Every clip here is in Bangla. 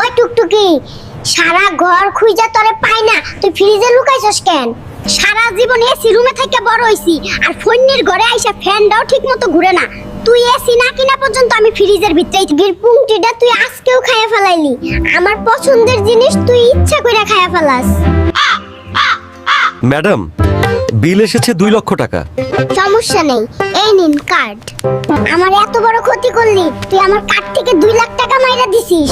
ওই টুকটুকি, সারা ঘর খুঁজা তোরে পাই না, তুই ফ্রিজে লুকাইছস কেন? সারা জীবন এসি রুমে থেকে বড় হইছি, আর ফোনের ঘরে আইসা ফ্যানটাও ঠিকমতো ঘুরে না। তুই এসি না কিনা পর্যন্ত আমি ফ্রিজের ভিতরেই গিরপুংটিটা তুই আজকেও খাইয়া ফেলাইলি। আমার পছন্দের জিনিস তুই ইচ্ছা কইরা খাইয়া ফেলাস। ম্যাডাম, বিল এসেছে 2 লক্ষ টাকা। সমস্যা নেই, এই নিন কার্ড। আমার এত বড় ক্ষতি করলি, তুই আমার কার্ড থেকে 2 লাখ টাকা মাইরা দিছিস।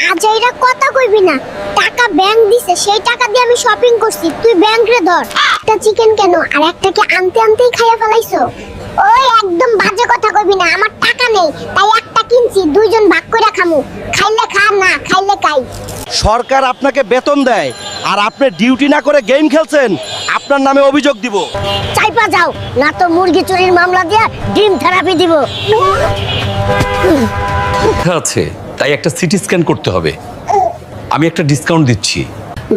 আজ এইটা কথা কইবি না, টাকা ব্যাংক দিছে, সেই টাকা দিয়ে আমি শপিং করছি, তুই ব্যাংক রে ধর। একটা চিকেন কেন আর একটাকে আনতে আনতেই খাইয়া ফেলাইছো? ওই একদম বাজে কথা কইবি না, আমার টাকা নেই তাই একটা কিনছি, দুইজন ভাগ করে খামু। খাইলে খা, না খাইলে খাই। সরকার আপনাকে বেতন দেয় আর আপনি ডিউটি না করে গেম খেলছেন, আপনার নামে অভিযোগ দিব। চাইপা যাও, না তো মুরগি চুরির মামলা দিয়ে ডিম থেরাপি দিব। আছে, তাই একটা সিটি স্ক্যান করতে হবে। আমি একটা ডিসকাউন্ট দিচ্ছি।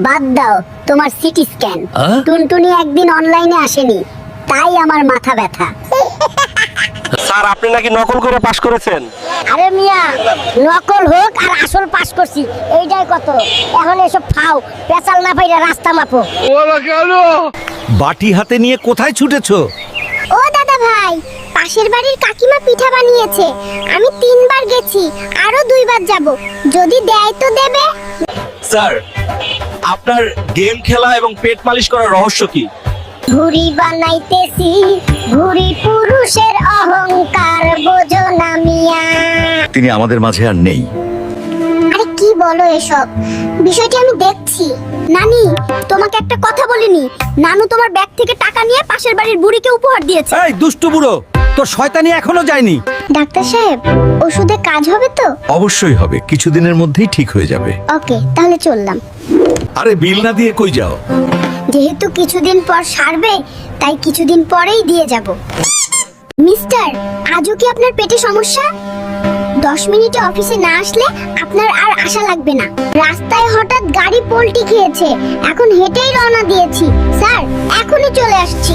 বাদ দাও তোমার সিটি স্ক্যান। হ্যাঁ? টুনটুনি একদিন অনলাইনে আসেনি, তাই আমার মাথা ব্যথা। স্যার, আপনি নাকি নকল করে পাশ করেছেন। আরে মিয়া, নকল হোক আর আসল পাস করছি, এইটাই কত। এখন এসব খাও, পেছাল না পাইরা রাস্তা মাপো। বাটি হাতে নিয়ে কোথায় ছুটেছো? ও দাদা ভাই, পাশের বাড়ির কাকিমা পিঠা বানিয়েছে, আমি 3 বার গেছি, আরো 2 বার যাব, যদি দেয় তো দেবে। স্যার, আপনার গেম খেলা এবং পেট মালিশ করার রহস্য কি? ঘুড়ি বানাইতেছি, ঘুড়ি পুরুষের অহংকার বোঝো না মিয়া। তিনি আমাদের মাঝে আর নেই। আরে কি বলো এসব, বিষয়টি আমি দেখছি। নানি, তোমাকে একটা কথা বলিনি, নানু তোমার ব্যাগ থেকে টাকা নিয়ে পাশের বাড়ির বুড়িকে উপহার দিয়েছে। এই দুষ্টু বুড়ো, তোর শয়তানি এখনো যায়নি। ডাক্তার সাহেব, ওষুধে কাজ হবে তো? অবশ্যই হবে, কিছুদিনের মধ্যেই ঠিক হয়ে যাবে। ওকে, তাহলে চললাম। আরে বিল না দিয়ে কই যাও? যেহেতু কিছুদিন পর সারবে, তাই কিছুদিন পরেই দিয়ে যাব। মিস্টার, আজও কি আপনার পেটে সমস্যা? 10 মিনিটে অফিসে না আসলে আপনার আর আশা লাগবে না। রাস্তায় হঠাৎ গাড়ি পল্টি খেয়েছে, এখন হেঁটেই রওনা দিয়েছি। স্যার, এখনই চলে আসছি।